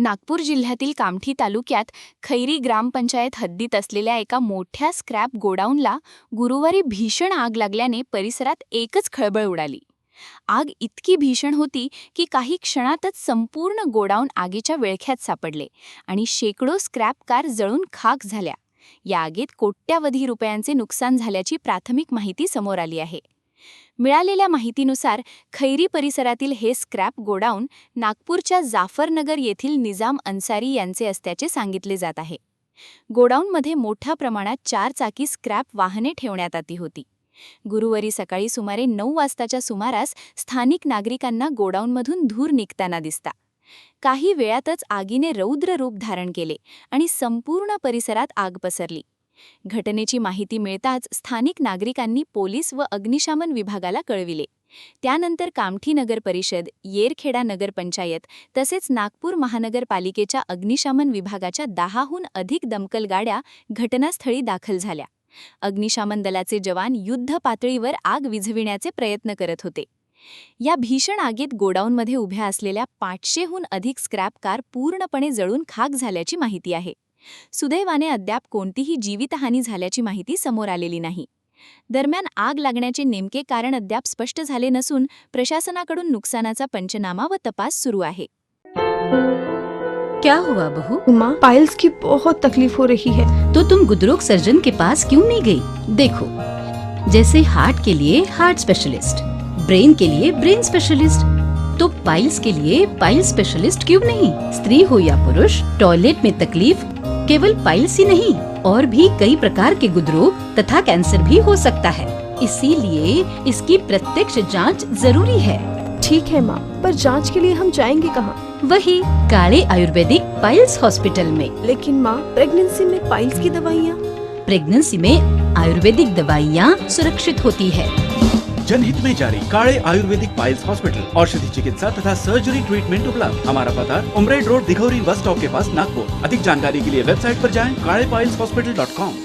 नागपूर जिल्ह्यातील कामठी तालुक्यात खैरी ग्रामपंचायत हद्दीत असलेल्या एका मोठ्या स्क्रॅप गोडाऊनला गुरुवारी भीषण आग लागल्याने परिसरात एकच खळबळ उडाली. आग इतकी भीषण होती की काही क्षणातच संपूर्ण गोडाऊन आगीच्या विळख्यात सापडले आणि शेकडो स्क्रॅप कार जळून खाक झाल्या. या आगीत कोट्यावधी रुपयांचे नुकसान झाल्याची प्राथमिक माहिती समोर आली आहे. मिळालेल्या माहितीनुसार खैरी परिसरातील हे स्क्रॅप गोडाऊन नागपूरच्या जाफरनगर येथील निजाम अन्सारी यांचे असल्याचे सांगितले जात आहे. गोडाऊनमध्ये मोठ्या प्रमाणात 4 चाकी स्क्रॅप वाहने ठेवण्यात आली होती. गुरुवारी सकाळी सुमारे 9 वाजताच्या सुमारास स्थानिक नागरिकांना गोडाऊनमधून धूर निघताना दिसला. काही वेळातच आगीने रौद्र रूप धारण केले आणि संपूर्ण परिसरात आग पसरली. घटनेची माहिती मिळताच स्थानिक नागरिकांनी पोलीस व अग्निशमन विभागाला कळविले. त्यानंतर कामठी नगर परिषद, येरखेडा नगरपंचायत तसेच नागपूर महानगरपालिकेच्या अग्निशमन विभागाच्या 10हून अधिक दमकल गाड्या घटनास्थळी दाखल झाल्या. अग्निशमन दलाचे जवान युद्ध पातळीवर आग विझविण्याचे प्रयत्न करत होते. या भीषण आगीत गोडाऊनमध्ये उभ्या असलेल्या 500हून अधिक स्क्रॅप कार पूर्णपणे जळून खाक झाल्याची माहिती आहे. सुदैवाने अद्याप कोणतीही जीवितहानी झाल्याची माहिती समोर आलेली नाही. दरम्यान आग लागण्याचे नेमके कारण अद्याप स्पष्ट झाले नसून प्रशासनाकडून नुकसानाचा पंचनामा व तपास सुरू आहे. क्या हुआ बहू? माँ, पाइल्स की बहुत तकलीफ हो रही है. तो तुम गुदरोग सर्जन के पास क्यों नहीं गई? देखो, जैसे हार्ट के लिए हार्ट स्पेशलिस्ट, ब्रेन के लिए ब्रेन स्पेशलिस्ट, तो पाइल्स के लिए पाइल स्पेशलिस्ट क्यों नहीं? स्त्री हो या पुरुष, टॉयलेट में तकलीफ केवल पाइल्स ही नहीं और भी कई प्रकार के गुदरोग तथा कैंसर भी हो सकता है. इसीलिए इसकी प्रत्यक्ष जांच जरूरी है. ठीक है माँ, पर जांच के लिए हम जाएंगे कहाँ? वही काले आयुर्वेदिक पाइल्स हॉस्पिटल में. लेकिन माँ, प्रेगनेंसी में पाइल्स की दवाइयाँ? प्रेगनेंसी में आयुर्वेदिक दवाइयाँ सुरक्षित होती है. जनहित में जारी. काळे आयुर्वेदिक पाइल्स हॉस्पिटल, औषधि चिकित्सा तथा सर्जरी ट्रीटमेंट उपलब्ध. हमारा पता उमरेड रोड, दिघौरी बस स्टॉप के पास, नागपुर. अधिक जानकारी के लिए वेबसाइट पर जाएं kalepileshhospital.com.